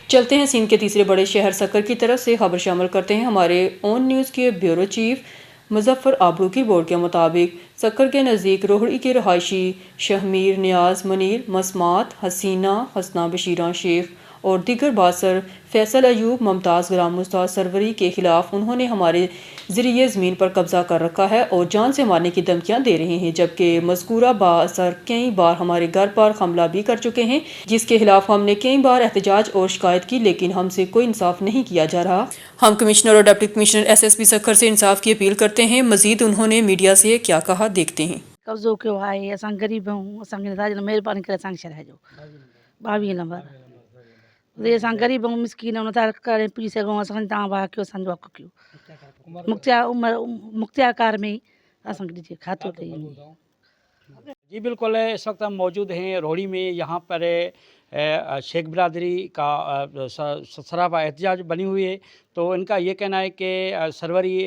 چلتے ہیں سندھ کے تیسرے بڑے شہر سکر کی طرف سے خبر شامل کرتے ہیں ہمارے اون نیوز کے بیورو چیف مظفر آبرو کی رپورٹ کے مطابق سکر کے نزدیک روہڑی کے رہائشی شہمیر نیاز منیر مسمات حسینہ حسنہ بشیرہ شیخ اور دیگر باثر فیصل ایوب ممتاز غلام مصطفیٰ سروری کے خلاف انہوں نے ہمارے ذریعے زمین پر قبضہ کر رکھا ہے اور جان سے مارنے کی دھمکیاں دے رہے ہیں، جبکہ مذکورہ باثر کئی بار ہمارے گھر پر حملہ بھی کر چکے ہیں، جس کے خلاف ہم نے کئی بار احتجاج اور شکایت کی، لیکن ہم سے کوئی انصاف نہیں کیا جا رہا۔ ہم کمشنر اور ڈپٹی کمشنر SSP سکر سے انصاف کی اپیل کرتے ہیں۔ مزید انہوں نے میڈیا سے کیا کہا، دیکھتے ہیں۔ قبضو کیو ہے، اساں غریب ہوں، اساں کے راج مہربانی کرے اساں شرح جو 22 نمبر دے اساں غریب ہوں مسکین ہوں نتا کرے پی سگوں اساں تا وا کیو اساں جو حق کیو مختار عمر مختار کار میں اساں کے کھاتو تے جی بالکل، اس وقت ہم موجود ہیں روہڑی میں۔ یہاں پر شیخ برادری کا سراپا احتجاج بنی ہوئی ہے، تو ان کا یہ کہنا ہے کہ سروری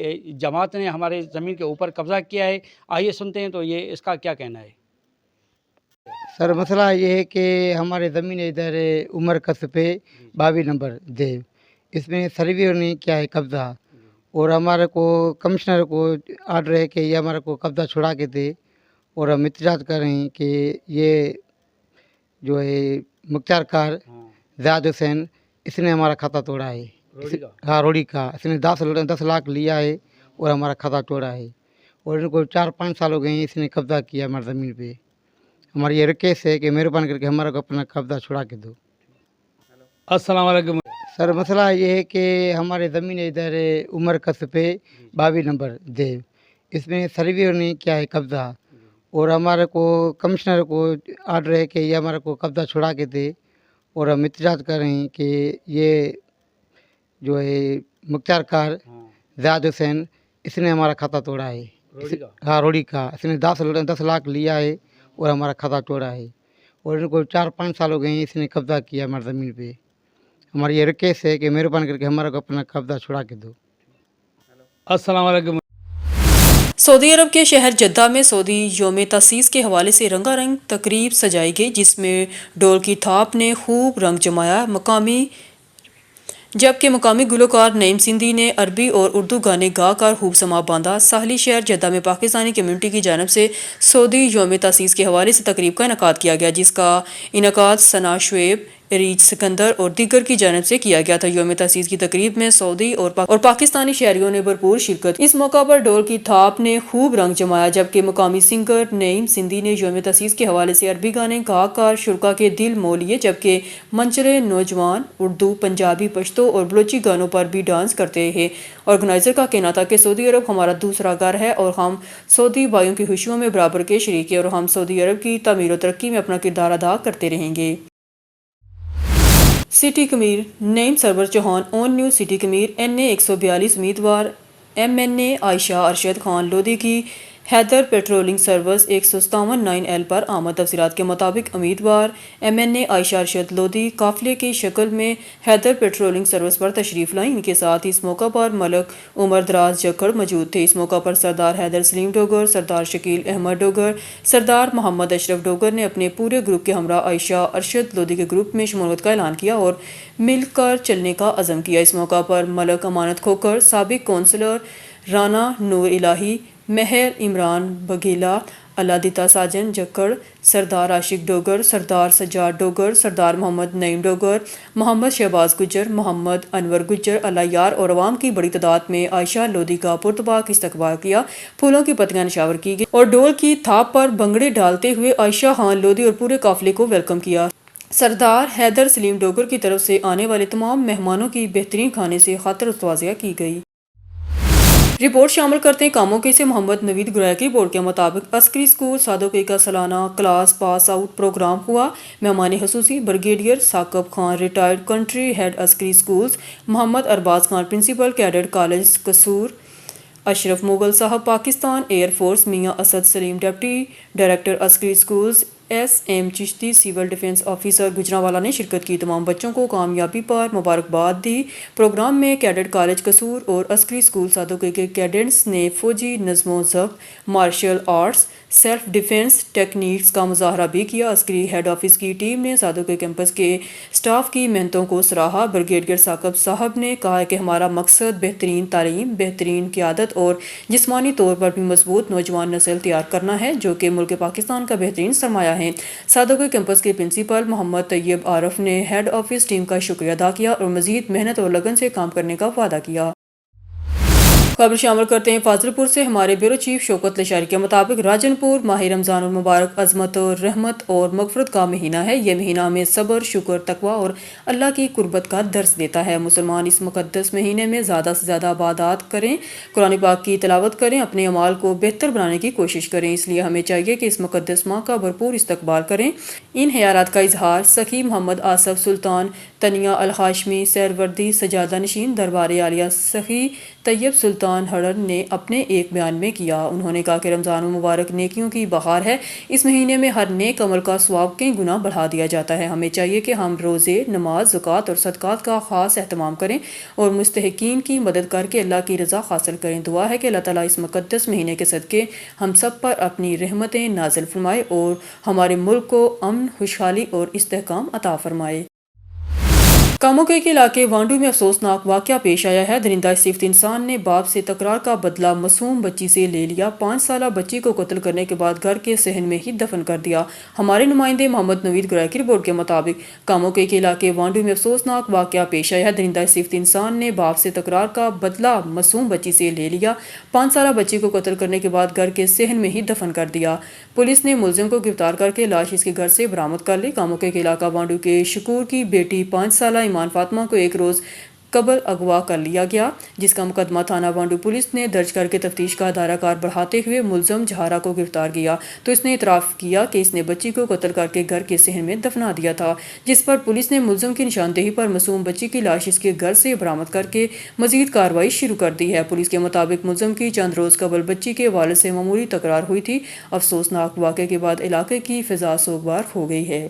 جماعت نے ہمارے زمین کے اوپر قبضہ کیا ہے۔ آئیے سنتے ہیں تو یہ اس کا کیا کہنا ہے۔ سر مسئلہ یہ ہے کہ ہمارے زمین ادھر عمر قصب پہ 22 نمبر دیو، اس میں سرویئر نے کیا ہے قبضہ، اور ہمارے کو کمشنر کو آرڈر ہے کہ یہ ہمارے کو قبضہ چھڑا کے دے، اور ہم احتجاج کر رہے ہیں کہ یہ جو ہے مختار کار زیاد حسین اس نے ہمارا کھاتہ توڑا ہے، ہاں روڑی کا، اس نے 10 لاکھ لیا ہے اور ہمارا کھاتہ توڑا ہے، اور ان کو 4-5 سال ہو گئے ہیں اس نے قبضہ کیا ہماری زمین پہ۔ ہماری یہ ریکویسٹ ہے کہ مہربانی کر کے ہمارا کو اپنا قبضہ چھڑا کے دو۔ السلام علیکم سر مسئلہ یہ ہے کہ ہمارے زمین ادھر عمر قصب پہ 22 نمبر دیو، اس میں سرویئر نے کیا ہے قبضہ، اور ہمارے کو کمشنر کو آرڈر ہے کہ یہ ہمارے کو قبضہ چھڑا کے دے، اور ہم احتجاج کر رہے ہیں کہ یہ جو ہے مختار کار زیاد حسین اس نے ہمارا کھاتہ توڑا ہے، ہاں روڑی کا، اس نے 10 لاکھ لیا ہے اور ہمارا کھاتہ توڑا ہے، اور ان کو 4-5 سال ہو گئے ہیں اس نے قبضہ کیا ہماری زمین پہ۔ ہماری یہ ریکویسٹ ہے کہ مہربانی کر کے ہمارا کو اپنا قبضہ چھڑا کے دو۔ السلام علیکم۔ سعودی عرب کے شہر جدہ میں سعودی یوم تاسیس کے حوالے سے رنگا رنگ تقریب سجائی گئی، جس میں ڈول کی تھاپ نے خوب رنگ جمایا، جبکہ مقامی گلوکار نعیم سندھی نے عربی اور اردو گانے گا کر خوب سما باندھا۔ ساحلی شہر جدہ میں پاکستانی کمیونٹی کی جانب سے سعودی یوم تاسیس کے حوالے سے تقریب کا انعقاد کیا گیا، جس کا انعقاد ثنا شعیب، ریچ سکندر اور دیگر کی جانب سے کیا گیا تھا۔ یوم تاسیس کی تقریب میں سعودی اور پاکستانی شہریوں نے بھرپور شرکت۔ اس موقع پر ڈول کی تھاپ نے خوب رنگ جمایا، جبکہ مقامی سنگر نعیم سندھی نے یوم تاسیس کے حوالے سے عربی گانے گا کر شرکا کے دل مو لیے، جبکہ منچرے نوجوان اردو، پنجابی، پشتو اور بلوچی گانوں پر بھی ڈانس کرتے رہے۔ آرگنائزر کا کہنا تھا کہ سعودی عرب ہمارا دوسرا گھر ہے اور ہم سعودی بھائیوں کی خوشیوں میں برابر کے شریک ہیں، اور ہم سعودی عرب کی تعمیر و ترقی میں اپنا کردار ادا کرتے رہیں گے۔ سٹی کمیر نعیم سرور چوہان اون نیوز سٹی کمیر NA 142 امیدوار MNA عائشہ ارشد خان لودھی کی حیدر پیٹرولنگ سروس 157 9L پر آمد۔ تفصیلات کے مطابق امیدوار MNA عائشہ ارشد لودھی قافلے کی شکل میں حیدر پیٹرولنگ سروس پر تشریف لائیں۔ ان کے ساتھ اس موقع پر ملک عمر دراز جکڑ موجود تھے۔ اس موقع پر سردار حیدر سلیم ڈوگر، سردار شکیل احمد ڈوگر، سردار محمد اشرف ڈوگر نے اپنے پورے گروپ کے ہمراہ عائشہ ارشد لودھی کے گروپ میں شمولیت کا اعلان کیا اور مل کر چلنے کا عزم کیا۔ اس موقع پر ملک امانت کھوکھر، سابق کونسلر رانا نور الہی، مہر عمران بگھیلا، اللہ دیتا ساجن جکڑ، سردار عاشق ڈوگر، سردار سجاد ڈوگر، سردار محمد نعیم ڈوگر، محمد شہباز گجر، محمد انور گجر، اللہ یار اور عوام کی بڑی تعداد میں عائشہ لودھی کا پرتپاک استقبال کیا، پھولوں کی پتیاں نشاور کی گئی اور ڈول کی تھاپ پر بھنگڑے ڈالتے ہوئے عائشہ خان لودھی اور پورے قافلے کو ویلکم کیا۔ سردار حیدر سلیم ڈوگر کی طرف سے آنے والے تمام مہمانوں کی بہترین کھانے سے خاطر تواضع کی گئی۔ رپورٹ شامل کرتے ہیں کاموکے سے محمد نوید گرائے کی رپورٹ کے مطابق عسکری اسکول سادوکی کا سالانہ کلاس پاس آؤٹ پروگرام ہوا۔ مہمان خصوصی brigadier Saqib Khan retired country head Askari schools, Muhammad Arbaz Khan principal cadet college Kasur, Ashraf Mughal sahib Pakistan air force, Mian Asad Saleem deputy director Askari schools SM Chishti civil defence officer Gujranwala ने शिरकत की। तमाम बच्चों को कामयाबी पर मुबारकबाद दी। प्रोग्राम में कैडेट कॉलेज कसूर और अस्करी स्कूल सादोके के कैडेट्स ने फौजी नज़्मो ज़ब्त, martial arts, self defence techniques का मुजाहरा भी किया। अस्करी हेड ऑफिस की टीम ने सादोके कैंपस के स्टाफ की मेहनतों को सराहा। ब्रिगेडियर साकब साहब ने कहा कि हमारा मकसद बेहतरीन तालीम, बेहतरीन क़यादत और जिस्मानी तौर पर भी मजबूत नौजवान नस्ल तैयार करना है जो कि मुल्क पाकिस्तान का बेहतरीन सरमाया है। सादोके कैंपस के प्रिंसिपल मोहम्मद तैयब आरफ ने हेड ऑफिस टीम का शुक्रिया अदा किया और मजीद मेहनत और लगन से काम करने का वादा किया। खबर शामिल करते हैं फाजिलपुर से। हमारे ब्यूरो चीफ शौकत लशारी के मुताबिक राजनपुर माह रमज़ान मुबारक अज़मत और रहमत और मगफरत का महीना है। यह महीना हमें सब्र, शुक्र, तकवा और अल्लाह की कुर्बत का दर्स देता है। मुसलमान इस मुक़द्दस महीने में ज़्यादा से ज़्यादा इबादत करें, कुरान पाक की तिलावत करें, अपने अमाल को बेहतर बनाने की कोशिश करें। इसलिए हमें चाहिए कि इस मुक़द्दस माह का भरपूर इस्तकबाल करें। इन ख्यालात का इजहार सखी मोहम्मद आसफ सुल्तान तनिया अल हाशमी सैरवर्दी सजादा नशीन दरबार आलिया सखी तैयब सुल्तान हड़र ने अपने एक बयान में किया। उन्होंने कहा कि रमज़ान मुबारक नेकियों की बहार है। इस महीने में हर नेक अमल का सवाब कई गुना बढ़ा दिया जाता है। हमें चाहिए कि हम रोज़े, नमाज, ज़कात और सदक़ात का ख़ास एहतमाम करें और मुस्तहिकीन की मदद करके अल्लाह की रज़ा हासिल करें। दुआ है कि अल्लाह ताला इस मुक़द्दस महीने के सदक़े हम सब पर अपनी रहमतें नाज़िल फरमाए और हमारे मुल्क को अमन, खुशहाली और इस्तेहकाम अता फरमाए। कामोके के इलाके वांडू में अफसोसनाक वाक़या पेश आया है। दरिंदा सिफ्त इंसान ने बाप से तकरार का बदला मासूम बच्ची से ले लिया। 5 साला बच्ची को कत्ल करने के बाद घर के सहन में ही दफन कर दिया। हमारे नुमाइंदे मोहम्मद नवीद गुराई की रिपोर्ट के मुताबिक कामोके के इलाके वांडू में अफसोसनाक वाक़या पेश आया है। दरिंदा सिफ्त इंसान ने बाप से तकरार का बदला मासूम बच्ची से ले लिया। 5 साला बच्ची को कत्ल करने के बाद घर के सहन में ही दफन कर दिया। पुलिस ने मुलजिम को गिरफ्तार करके लाश इसके घर से बरामद कर ली। कामोके के इलाका वांडू के शकूर की बेटी 5 साला ईमान फातिमा को एक रोज़ कबल अगवा कर लिया गया, जिसका मुकदमा थाना वांडू पुलिस ने दर्ज करके तफ्तीश का दायराकार बढ़ाते हुए मुलजम जहारा को गिरफ्तार किया। तो इसने इतराफ़ किया कि इसने बच्ची को कत्ल करके घर के सहन में दफना दिया था, जिस पर पुलिस ने मुलजम की निशानदेही पर मासूम बच्ची की लाश इसके घर से बरामद करके मजीद कार्रवाई शुरू कर दी है। पुलिस के मुताबिक मुलजम की चंद रोज़ कबल बच्ची के वालिद से मामूली तकरार हुई थी। अफसोसनाक वाक़े के बाद इलाके की फ़िज़ा सोगवार हो गई है।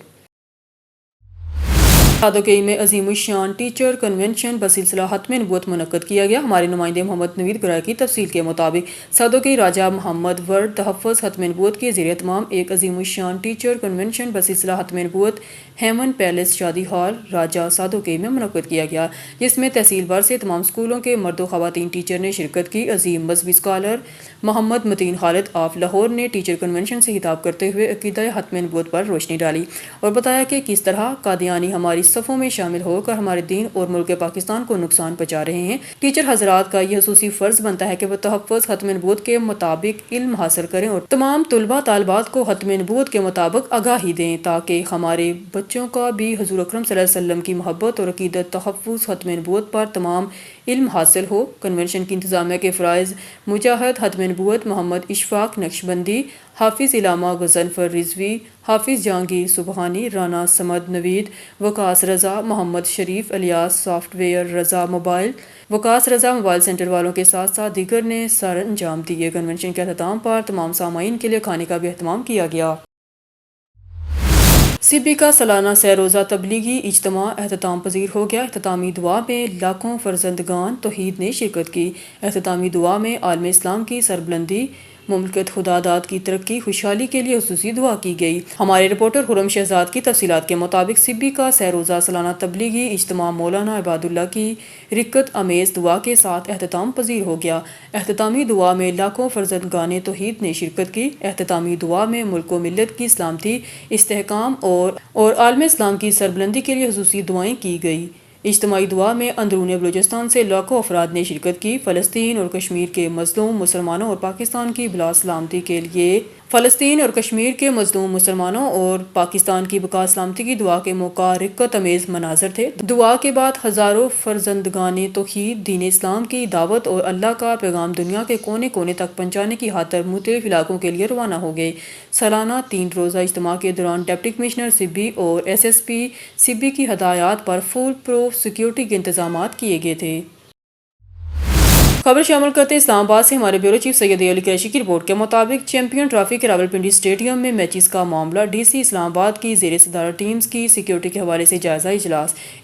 सादोकई में अज़ीमुश्शान टीचर कन्वेंशन बसिलसिला ख़त्म नबूवत मुनक्कद किया गया। हमारे नुमाइंदे मोहम्मद नवीद गुराई की तफसील के मुताबिक सादोकई राजा मोहम्मद वर्ड तहफ़्फ़ुज़ ख़त्म नबूवत के ज़ेर एहतमाम एक अज़ीमुश्शान टीचर कन्वेंशन बसिलसिला ख़त्म नबूवत हेमन पैलेस शादी हॉल राजा सादोकई में मुनक्कद किया गया, जिसमें तहसील भर से तमाम स्कूलों के मर्द व ख़वातीन टीचर ने शिरकत की। अजीम मजहबी स्कॉलर मोहम्मद मतीन खालिद ऑफ लाहौर ने टीचर कन्वेंशन से खिताब करते हुए अक़ीदा ख़त्म नबूवत पर रोशनी डाली और बताया कि किस तरह कादियानी हमारी सफ़ों में शामिल होकर हमारे दीन और मुल्क पाकिस्तान को नुकसान पहुँचा रहे हैं। टीचर हजरात का यह हुसूसी फ़र्ज़ बनता है कि वह तहफ़्फ़ुज़ ख़त्म नबूवत के मुताबिक इल्म हासिल करें और तमाम तुलबा तालिबात को ख़त्म नबूवत के मुताबिक आगाही दें, ताकि हमारे बच्चों का भी हुज़ूर अकरम सल्लल्लाहु अलैहि वसल्लम की मोहब्बत और अक़ीदत तहफ़्फ़ुज़ ख़त्म नबूवत पर तमाम इल्म हासिल हो। कन्वेंशन की इंतज़ामिया के फ़राइज़ मुजाहिद ख़त्म नबूवत मोहम्मद इशफ़ाक़ नक्शबंदी, हाफिज़ इलामा गज़नफ़र रिज़वी, हाफिज़ जहांगीर सुबहानी, राना समद नवीद, वकास रज़ा, मोहम्मद शरीफ अलियास सॉफ्टवेयर रज़ा मोबाइल, वकास रज़ा मोबाइल सेंटर वालों के साथ साथ दीगर ने सर अंजाम दिए। कन्वेंशन के अख्ताम पर तमाम सामाईन के लिए खाने का भी अहतमाम किया गया। सिबी का सालाना सैर रोज़ा तबलीगी इज्तिमा एहतमाम पजीर हो गया। एहतमामी दुआ में लाखों फर्जंदगान तौहीद ने शिरकत की। एहतमामी दुआ में आलम इस्लाम की सरबुलंदी, मुमलकत खुदादाद की तरक्की, खुशहाली के लिए हुसूसी दुआ की गई। हमारे रिपोर्टर खुरम शहजाद की तफसीलात के मुताबिक सिब्बी का सैर रोज़ा सालाना तबलीगी इज्तिमा मौलाना इबादुल्लाह की रिक्कत अमेज़ दुआ के साथ एहतमाम पजीर हो गया। एहतमामी दुआ में लाखों फर्जंदगान तौहीद ने शिरकत की। एहतमामी दुआ में मुल्क व मिल्लत की सलामती, इस्तेहकाम और आलम इस्लाम की सरबुलंदी के लिए हुसूसी दुआएं की गई। इज्तिमाई दुआ में अंदरून बलूचिस्तान से लाखों अफराद ने शिरकत की। फ़लस्तीन और कश्मीर के मज़लूम मुसलमानों और पाकिस्तान की बिला सलामती के लिए फ़लस्तीन और कश्मीर के मज़लूम मुसलमानों और पाकिस्तान की बका सलामती की दुआ के मौका रिक्कत अमेज़ मनाजर थे। दुआ के बाद हज़ारों फर्जंदगाने तौहीद दीन इस्लाम की दावत और अल्लाह का पैगाम दुनिया के कोने कोने तक पहुँचाने की खातिर मुख्तलिफ इलाकों के लिए रवाना हो गए। सालाना 3 रोज़ा इज्तिमा के दौरान डिप्टी कमिश्नर सिब्बी और SSP सिब्बी की हदायत पर फुल प्रूफ सिक्योरिटी के इंतजाम किए गए थे। खबर शामिल करते हैं इस्लाम आबाद से हमारे ब्यूरो चीफ सैयद अली कुरैशी की रिपोर्ट के मुताबिक चैंपियन ट्रॉफी के रावलपिंडी स्टेडियम में मैचेस का मामला डीसी इस्लाम आबाद की ज़ेर सदारत टीम्स की सिक्योरिटी के हवाले से जायज़ा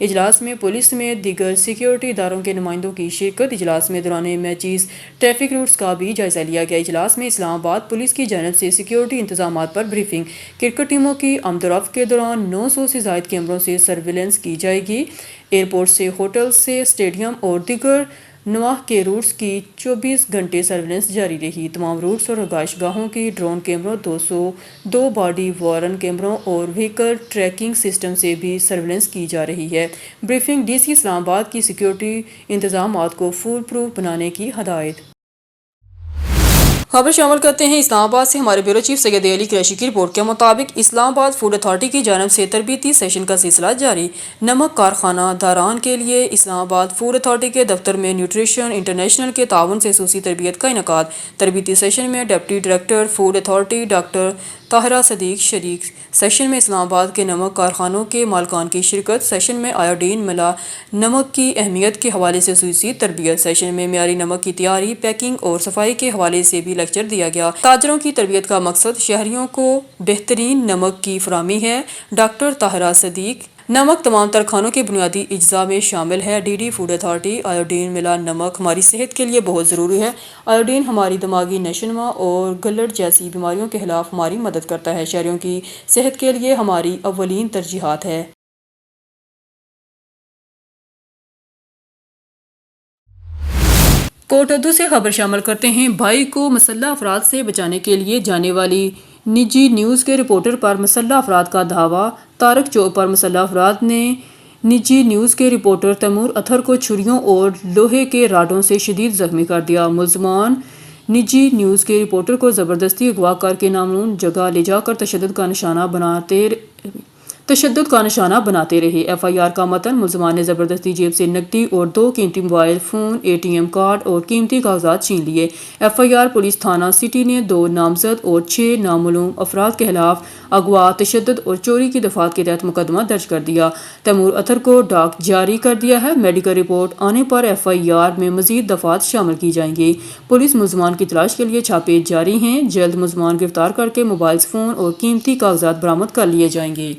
इजलास में पुलिस समेत दीगर सिक्योरिटी इदारों के नुमाइंदों की शिरकत। इजलास में दौरान मैचेस ट्रैफिक रूट्स का भी जायज़ा लिया गया। इजलास में इस्लाम आबाद पुलिस की जानब से सिक्योरिटी इंतजाम पर ब्रीफिंग, क्रिकेट टीमों की आमदोरफ्त के दौरान 900 से ज़ायद कैमरों से सर्विलेंस की जाएगी। एयरपोर्ट से होटल से स्टेडियम और दीगर नवाह के रूट्स की 24 घंटे सर्विलेंस जारी रही। तमाम रूट्स और रहायश गाहों की ड्रोन कैमरों, 202 बॉडी वार्न कैमरों और व्हीकल ट्रैकिंग सिस्टम से भी सर्विलेंस की जा रही है। ब्रीफिंग, डीसी इस्लाम आबाद की सिक्योरिटी इंतजामात को फुल प्रूफ बनाने की हदायत। खबर शामिल करते हैं इस्लामाबाद से हमारे ब्यूरो चीफ सैयद अली कुरैशी की रिपोर्ट के मुताबिक इस्लामाबाद फूड अथॉरिटी की जानब से तरबियती सेशन का सिलसिला जारी। नमक कारखाना दारान के लिए इस्लामाबाद फूड अथॉरिटी के दफ्तर में न्यूट्रिशन इंटरनेशनल के ताउन से खसूसी तरबियत का इनकाद। तरबियती सेशन में deputy director food authority doctor Tahira Sadiq शरीक। सेशन में इस्लामाबाद के नमक कारखानों के मालकान की शिरकत। सेशन में आयोडीन मिला नमक की अहमियत के हवाले से खसूसी तरबियत। सेशन में मियारी नमक की तैयारी, पैकिंग और सफाई के हवाले से भी लेक्चर दिया गया। ताजरों की तरबियत का मकसद शहरियों को बेहतरीन नमक की फराहमी है। डॉक्टर ताहिरा सदीक, नमक तमाम तरखानों के बुनियादी अज्जा में शामिल है। डीडी फूड अथॉरिटी, आयोडीन मिला नमक हमारी सेहत के लिए बहुत ज़रूरी है। आयोडीन हमारी दिमागी नशोनुमा और गलट जैसी बीमारियों के खिलाफ हमारी मदद करता है। शहरियों की सेहत के लिए हमारी अव्वलीन तरजीहात है। कोटद्दू से खबर शामिल करते हैं। भाई को मसल्ला अफराद से बचाने के लिए जाने वाली निजी न्यूज़ के रिपोर्टर पर मसल्ला अफराद का धावा। तारक चौक पर मसल्ला अफराद ने निजी न्यूज़ के रिपोर्टर तैमूर अतहर को छुरियों और लोहे के राडों से शदीद जख्मी कर दिया। मुलजमान निजी न्यूज़ के रिपोर्टर को ज़बरदस्ती अगवा करके नामून जगह ले जाकर तशद्दुद का निशाना बनाते रहे। FIR का मतन, मुलजमान ने ज़बरदस्ती जेब से नकदी और 2 कीमती मोबाइल फ़ोन, ATM कार्ड और कीमती कागजात छीन लिए। FIR पुलिस थाना सिटी ने 2 नामजद और 6 नामालूम अफराद के खिलाफ अगवा, तशद्दुद और चोरी की दफात के तहत मुकदमा दर्ज कर दिया। तैमूर अतहर को डाक जारी कर दिया है। मेडिकल रिपोर्ट आने पर FIR में मजीद दफात शामिल की जाएंगी। पुलिस मुलजमान की तलाश के लिए छापे जारी हैं। जल्द मुलजमान गिरफ्तार करके मोबाइल फ़ोन और कीमती कागजात बरामद कर लिए जाएंगे।